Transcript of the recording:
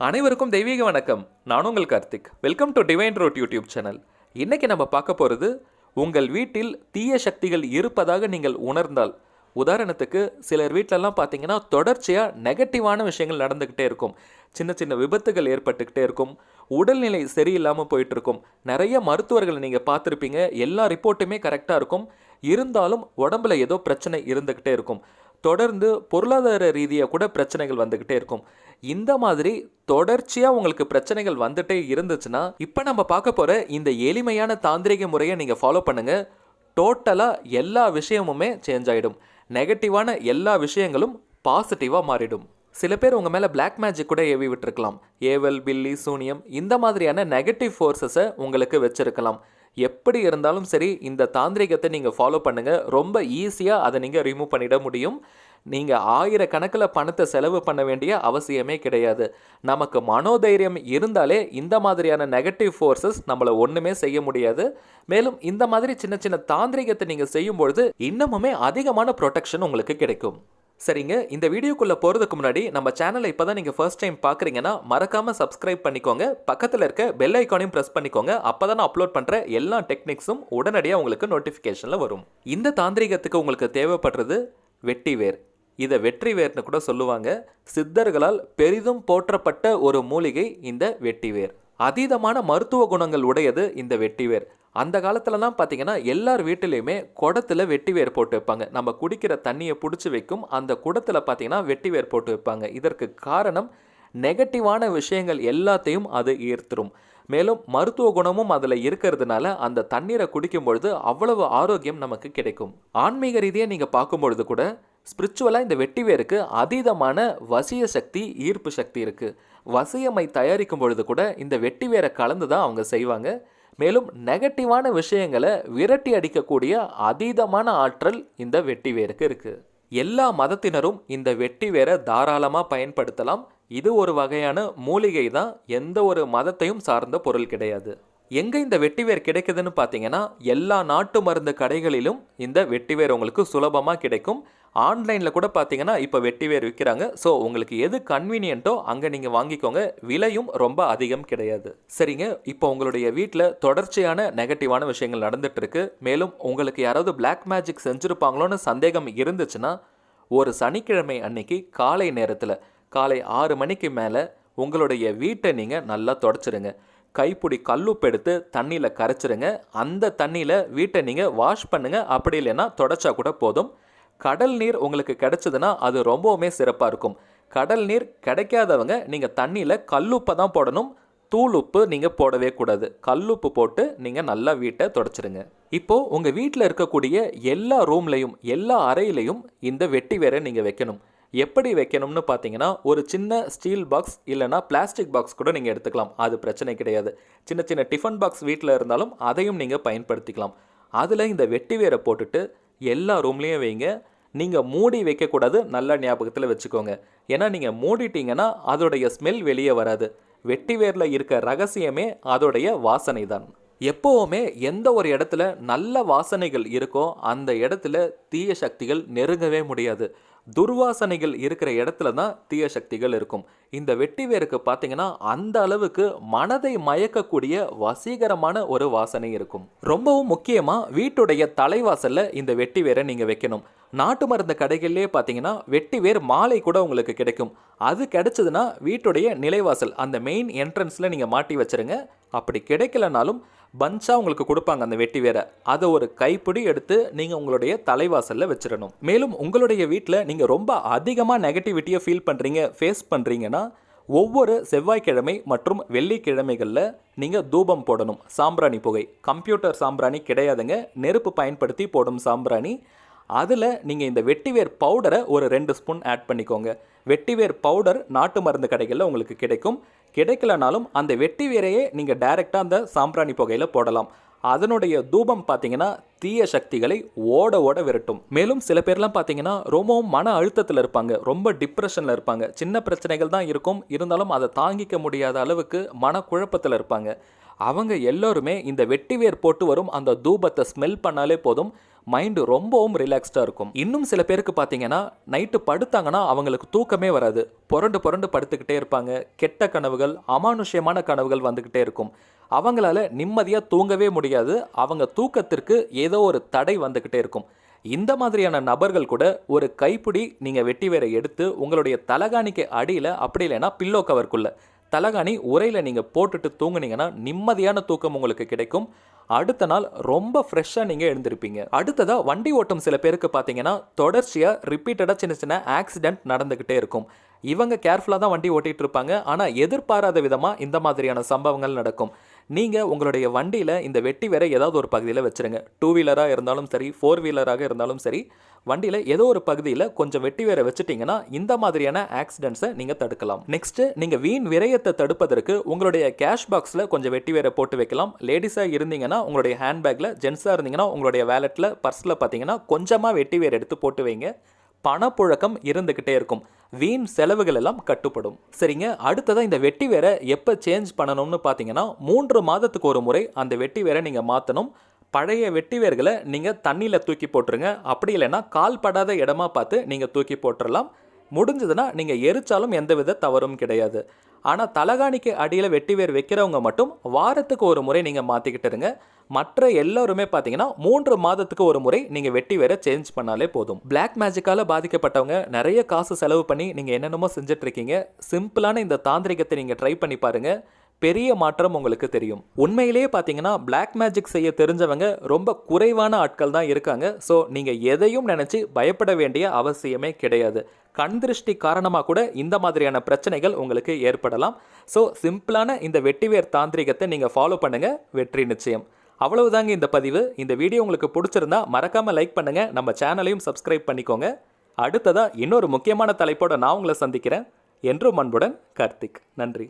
அனைவருக்கும் தெய்வீக வணக்கம். நான் உங்கள் Karthik. Welcome to divine road YouTube channel. இன்னைக்கு நம்ம பார்க்க போகிறது, உங்கள் வீட்டில் தீய சக்திகள் இருப்பதாக நீங்கள் உணர்ந்தால், உதாரணத்துக்கு சிலர் வீட்டிலலாம் பார்த்தீங்கன்னா தொடர்ச்சியாக நெகட்டிவான விஷயங்கள் நடந்துக்கிட்டே இருக்கும். சின்ன சின்ன விபத்துகள் ஏற்பட்டுக்கிட்டே இருக்கும். உடல்நிலை சரியில்லாமல் போயிட்டு இருக்கும். நிறைய மருத்துவர்கள் நீங்கள் பார்த்துருப்பீங்க. எல்லா ரிப்போர்ட்டுமே கரெக்டாக இருக்கும். இருந்தாலும் உடம்புல ஏதோ பிரச்சனை இருந்துக்கிட்டே இருக்கும். தொடர்ந்து பொருளாதார ரீதியாக கூட பிரச்சனைகள் வந்துக்கிட்டே இருக்கும். இந்த மாதிரி தொடர்ச்சியாக உங்களுக்கு பிரச்சனைகள் வந்துட்டே இருந்துச்சுன்னா, இப்போ நம்ம பார்க்க போகிற இந்த எளிமையான தாந்திரிக முறையை நீங்கள் ஃபாலோ பண்ணுங்கள். டோட்டலாக எல்லா விஷயமுமே சேஞ்ச் ஆகிடும். நெகட்டிவான எல்லா விஷயங்களும் பாசிட்டிவாக மாறிடும். சில பேர் உங்கள் மேலே பிளாக் மேஜிக் கூட ஏவி விட்டுருக்கலாம். ஏவல், பில்லி, சூனியம் இந்த மாதிரியான நெகட்டிவ் ஃபோர்ஸஸை உங்களுக்கு வச்சுருக்கலாம். எப்படி இருந்தாலும் சரி, இந்த தாந்திரிகத்தை நீங்கள் ஃபாலோ பண்ணுங்கள். ரொம்ப ஈஸியாக அதை நீங்கள் ரிமூவ் பண்ணிட முடியும். நீங்கள் ஆயிரக்கணக்கில் பணத்தை செலவு பண்ண வேண்டிய அவசியமே கிடையாது. நமக்கு மனோதைரியம் இருந்தாலே இந்த மாதிரியான நெகட்டிவ் ஃபோர்ஸஸ் நம்மளை ஒன்றுமே செய்ய முடியாது. மேலும் இந்த மாதிரி சின்ன சின்ன தாந்திரிகத்தை நீங்கள் செய்யும்பொழுது இன்னமுமே அதிகமான ப்ரொடெக்ஷன் உங்களுக்கு கிடைக்கும். சரிங்க, இந்த வீடியோக்குள்ளே போகிறதுக்கு முன்னாடி நம்ம சேனலை இப்போ தான் நீங்கள் ஃபர்ஸ்ட் டைம் பார்க்குறீங்கன்னா மறக்காமல் சப்ஸ்கிரைப் பண்ணிக்கோங்க. பக்கத்தில் இருக்க பெல் ஐக்கானையும் ப்ரெஸ் பண்ணிக்கோங்க. அப்போ தான் நான் அப்லோட் பண்ணுற எல்லா டெக்னிக்ஸும் உடனடியாக உங்களுக்கு நோட்டிஃபிகேஷனில் வரும். இந்த தாந்திரிகத்துக்கு உங்களுக்கு தேவைப்படுறது வெட்டிவேர். இதை வெற்றிவேர்னு கூட சொல்லுவாங்க. சித்தர்களால் பெரிதும் போற்றப்பட்ட ஒரு மூலிகை இந்த வெட்டிவேர். அதீதமான மருத்துவ குணங்கள் உடையது இந்த வெட்டிவேர். அந்த காலத்துலலாம் பார்த்தீங்கன்னா எல்லார் வீட்டிலையுமே குடத்தில் வெட்டிவேர் போட்டு வைப்பாங்க. நம்ம குடிக்கிற தண்ணியை பிடிச்சி வைக்கும் அந்த குடத்தில் பார்த்தீங்கன்னா வெட்டிவேர் போட்டு வைப்பாங்க. இதற்கு காரணம், நெகட்டிவான விஷயங்கள் எல்லாத்தையும் அது ஈர்த்துரும். மேலும் மருத்துவ குணமும் அதில் இருக்கிறதுனால அந்த தண்ணீரை குடிக்கும் பொழுது அவ்வளவு ஆரோக்கியம் நமக்கு கிடைக்கும். ஆன்மீக ரீதியாக நீங்கள் பார்க்கும்பொழுது கூட ஸ்பிரிச்சுவலாக இந்த வெட்டிவேருக்கு அதீதமான வசிய சக்தி, ஈர்ப்பு சக்தி இருக்குது. வசியமை தயாரிக்கும் பொழுது கூட இந்த வெட்டிவேரை கலந்து தான் அவங்க செய்வாங்க. மேலும் நெகட்டிவான விஷயங்களை விரட்டி அடிக்கக்கூடிய அதீதமான ஆற்றல் இந்த வெட்டிவேருக்கு இருக்குது. எல்லா மதத்தினரும் இந்த வெட்டிவேரை தாராளமாக பயன்படுத்தலாம். இது ஒரு வகையான மூலிகை தான், எந்த ஒரு மதத்தையும் சார்ந்த பொருள் கிடையாது. எங்கே இந்த வெட்டிவேர் கிடைக்குதுன்னு பார்த்தீங்கன்னா, எல்லா நாட்டு மருந்து கடைகளிலும் இந்த வெட்டிவேர் உங்களுக்கு சுலபமாக கிடைக்கும். ஆன்லைனில் கூட பார்த்தீங்கன்னா இப்போ வெட்டிவேர் விற்கிறாங்க. ஸோ உங்களுக்கு எது கன்வீனியன்ட்டோ அங்கே நீங்கள் வாங்கிக்கோங்க. விலையும் ரொம்ப அதிகம் கிடையாது. சரிங்க, இப்போ உங்களுடைய வீட்டில் தொடர்ச்சியான நெகட்டிவான விஷயங்கள் நடந்துகிட்ருக்கு. மேலும் உங்களுக்கு யாராவது பிளாக் மேஜிக் செஞ்சுருப்பாங்களோன்னு சந்தேகம் இருந்துச்சுன்னா, ஒரு சனிக்கிழமை அன்னைக்கு காலை நேரத்தில், காலை 6 மணிக்கு மேலே உங்களுடைய வீட்டை நீங்கள் நல்லா தொடச்சிருங்க. கைப்பிடி கல்லுப்பு எடுத்து தண்ணியில் கரைச்சிருங்க. அந்த தண்ணியில் வீட்டை நீங்கள் வாஷ் பண்ணுங்கள். அப்படி இல்லைன்னா தொடச்சா கூட போதும். கடல் நீர் உங்களுக்கு கிடைச்சதுன்னா அது ரொம்பவுமே சிறப்பாக இருக்கும். கடல் நீர் கிடைக்காதவங்க நீங்கள் தண்ணியில் கல்லுப்பை தான் போடணும். தூள் உப்பு நீங்கள் போடவே கூடாது. கல்லுப்பு போட்டு நீங்கள் நல்லா வீட்டை தொடச்சிருங்க. இப்போது உங்கள் வீட்டில் இருக்கக்கூடிய எல்லா ரூம்லையும், எல்லா அறையிலையும் இந்த வெட்டிவேரை நீங்கள் வைக்கணும். எப்படி வைக்கணும்னு பார்த்தீங்கன்னா, ஒரு சின்ன ஸ்டீல் பாக்ஸ் இல்லைனா பிளாஸ்டிக் பாக்ஸ் கூட நீங்கள் எடுத்துக்கலாம். அது பிரச்சனை கிடையாது. சின்ன சின்ன டிஃபன் பாக்ஸ் வீட்டில் இருந்தாலும் அதையும் நீங்கள் பயன்படுத்திக்கலாம். அதில் இந்த வெட்டிவேரை போட்டுட்டு எல்லா ரூம்லேயும் வைங்க. நீங்கள் மூடி வைக்கக்கூடாது, நல்ல ஞாபகத்தில் வச்சுக்கோங்க. ஏன்னா நீங்கள் மூடிட்டீங்கன்னா அதோடைய ஸ்மெல் வெளியே வராது. வெட்டிவேரில் இருக்க ரகசியமே அதோடைய வாசனை தான். எப்போவுமே எந்த ஒரு இடத்துல நல்ல வாசனைகள் இருக்கோ அந்த இடத்துல தீய சக்திகள் நெருங்கவே முடியாது. துர்வாசனைகள் இருக்கிற இடத்துல தான் தீய சக்திகள் இருக்கும். இந்த வெட்டிவேருக்கு பார்த்தீங்கன்னா அந்த அளவுக்கு மனதை மயக்கக்கூடிய வசீகரமான ஒரு வாசனை இருக்கும். ரொம்பவும் முக்கியமாக வீட்டுடைய தலைவாசலில் இந்த வெட்டிவேரை நீங்கள் வைக்கணும். நாட்டு மருந்து கடைகள்லேயே பார்த்தீங்கன்னா வெட்டிவேர் மாலை கூட உங்களுக்கு கிடைக்கும். அது கிடைச்சதுன்னா வீட்டுடைய நிலைவாசல், அந்த மெயின் என்ட்ரன்ஸில் நீங்கள் மாட்டி வச்சுருங்க. அப்படி கிடைக்கலனாலும் பஞ்சாக உங்களுக்கு கொடுப்பாங்க அந்த வெட்டிவேரை. அதை ஒரு கைப்பிடி எடுத்து நீங்கள் உங்களுடைய தலைவாசலில் வச்சிடணும். மேலும் உங்களுடைய வீட்டில் நீங்கள் ரொம்ப அதிகமாக நெகட்டிவிட்டியை ஃபேஸ் பண்ணுறீங்கன்னா, ஒவ்வொரு செவ்வாய்க்கிழமை மற்றும் வெள்ளிக்கிழமைகளில் நீங்கள் தூபம் போடணும். சாம்பிராணி புகை, கம்ப்யூட்டர் சாம்பிராணி கிடையாதுங்க, நெருப்பு பயன்படுத்தி போடும் சாம்பிராணி. அதில் நீங்கள் இந்த வெட்டிவேர் பவுடரை ஒரு 2 ஸ்பூன் ஆட் பண்ணிக்கோங்க. வெட்டிவேர் பவுடர் நாட்டு மருந்து கடைகளில் உங்களுக்கு கிடைக்கும். கிடைக்கலனாலும் அந்த வெட்டிவேரையே நீங்கள் டைரெக்டாக அந்த சாம்பிராணி புகையில் போடலாம். அதனுடைய தூபம் பார்த்தீங்கன்னா தீய சக்திகளை ஓட ஓட விரட்டும். மேலும் சில பேர்லாம் பார்த்தீங்கன்னா ரொம்பவும் மன அழுத்தத்தில் இருப்பாங்க, ரொம்ப டிப்ரெஷனில் இருப்பாங்க. சின்ன பிரச்சனைகள் தான் இருக்கும், இருந்தாலும் அதை தாங்கிக்க முடியாத அளவுக்கு மனக்குழப்பத்தில் இருப்பாங்க. அவங்க எல்லோருமே இந்த வெட்டிவேர் போட்டு வரும் அந்த தூபத்தை ஸ்மெல் பண்ணாலே போதும், மைண்டு ரொம்பவும் ரிலாக்ஸ்டாக இருக்கும். இன்னும் சில பேருக்கு பார்த்தீங்கன்னா நைட்டு படுத்தாங்கன்னா அவங்களுக்கு தூக்கமே வராது. புரண்டு புரண்டு படுத்துக்கிட்டே இருப்பாங்க. கெட்ட கனவுகள், அமானுஷ்யமான கனவுகள் வந்துக்கிட்டே இருக்கும். அவங்களால நிம்மதியாக தூங்கவே முடியாது. அவங்க தூக்கத்திற்கு ஏதோ ஒரு தடை வந்துக்கிட்டே இருக்கும். இந்த மாதிரியான நபர்கள் கூட ஒரு கைப்பிடி நீங்கள் வெட்டி வேரை எடுத்து உங்களுடைய தலகாணிக்கு அடியில், அப்படி இல்லைன்னா பில்லோ கவருக்குள்ள தலகாணி உரையில் நீங்கள் போட்டுட்டு தூங்குனீங்கன்னா நிம்மதியான தூக்கம் உங்களுக்கு கிடைக்கும். அடுத்த நாள் ரொம்ப ஃப்ரெஷ்ஷாக நீங்கள் எழுந்திருப்பீங்க. அடுத்ததாக வண்டி ஓட்டும் சில பேருக்கு பார்த்தீங்கன்னா தொடர்ச்சியாக ரிப்பீட்டடாக சின்ன சின்ன ஆக்சிடென்ட் நடந்துக்கிட்டே இருக்கும். இவங்க கேர்ஃபுல்லாக தான் வண்டி ஓட்டிகிட்டு இருப்பாங்க. ஆனால் எதிர்பாராத விதமாக இந்த மாதிரியான சம்பவங்கள் நடக்கும். நீங்கள் உங்களுடைய வண்டியில் இந்த வெட்டி வேரை ஏதாவது ஒரு பகுதியில் வச்சுருங்க. 2 வீலராக இருந்தாலும் சரி, 4 வீலராக இருந்தாலும் சரி, வண்டியில் ஏதோ ஒரு பகுதியில் கொஞ்சம் வெட்டி வேரை வச்சுட்டிங்கன்னா இந்த மாதிரியான ஆக்சிடென்ட்ஸை நீங்கள் தடுக்கலாம். நெக்ஸ்ட்டு, நீங்கள் வீண் விரயத்தை தடுப்பதற்கு உங்களுடைய கேஷ் பாக்ஸில் கொஞ்சம் வெட்டி வேரை போட்டு வைக்கலாம். லேடிஸாக இருந்தீங்கன்னா உங்களுடைய ஹேண்ட்பேக்கில், ஜென்ஸாக இருந்தீங்கன்னா உங்களுடைய வேலெட்டில், பர்ஸில் பார்த்தீங்கன்னா கொஞ்சமாக வெட்டி வேரை எடுத்து போட்டு வைங்க. பணப்புழக்கம் இருந்துக்கிட்டே இருக்கும். வீண் செலவுகள் எல்லாம் கட்டுப்படும். சரிங்க, அடுத்ததாக இந்த வெட்டி வேரை எப்போ சேஞ்ச் பண்ணணும்னு பார்த்தீங்கன்னா 3 மாதத்துக்கு ஒரு முறை அந்த வெட்டி வேரை நீங்கள் மாற்றணும். பழைய வெட்டி வேர்களை நீங்கள் தண்ணியில் தூக்கி போட்டுருங்க. அப்படி இல்லைன்னா கால் படாத இடமா பார்த்து நீங்கள் தூக்கி போட்டுடலாம். முடிஞ்சதுன்னா நீங்கள் எரிச்சாலும் எந்தவித தவறும் கிடையாது. ஆனால் தலகாணிக்கு அடியில் வெட்டி வேர் வைக்கிறவங்க மட்டும் வாரத்துக்கு ஒரு முறை நீங்கள் மாற்றிக்கிட்டு இருங்க. மற்ற எல்லாருமே பார்த்தீங்கன்னா 3 மாதத்துக்கு ஒரு முறை நீங்கள் வெட்டி வேரை சேஞ்ச் பண்ணாலே போதும். பிளாக் மேஜிக்கால் பாதிக்கப்பட்டவங்க நிறைய காசு செலவு பண்ணி நீங்கள் என்னென்னமோ செஞ்சிட்ருக்கீங்க. சிம்பிளான இந்த தாந்திரிகத்தை நீங்கள் ட்ரை பண்ணி பாருங்கள். பெரிய மாற்றம் உங்களுக்கு தெரியும். உண்மையிலேயே பார்த்தீங்கன்னா பிளாக் மேஜிக் செய்ய தெரிஞ்சவங்க ரொம்ப குறைவான ஆட்கள் தான் இருக்காங்க. ஸோ நீங்கள் எதையும் நினச்சி பயப்பட வேண்டிய அவசியமே கிடையாது. கண் திருஷ்டி காரணமாக கூட இந்த மாதிரியான பிரச்சனைகள் உங்களுக்கு ஏற்படலாம். ஸோ சிம்பிளான இந்த வெட்டிவேர் தாந்திரிகத்தை நீங்கள் ஃபாலோ பண்ணுங்கள், வெற்றி நிச்சயம். அவ்வளவுதாங்க இந்த பதிவு. இந்த வீடியோ உங்களுக்கு பிடிச்சிருந்தா மறக்காமல் லைக் பண்ணுங்கள், நம்ம சேனலையும் சப்ஸ்கிரைப் பண்ணிக்கோங்க. அடுத்ததாக இன்னொரு முக்கியமான தலைப்போடு நான் உங்களை சந்திக்கிறேன். என்றும் அன்புடன் கார்த்திக். நன்றி.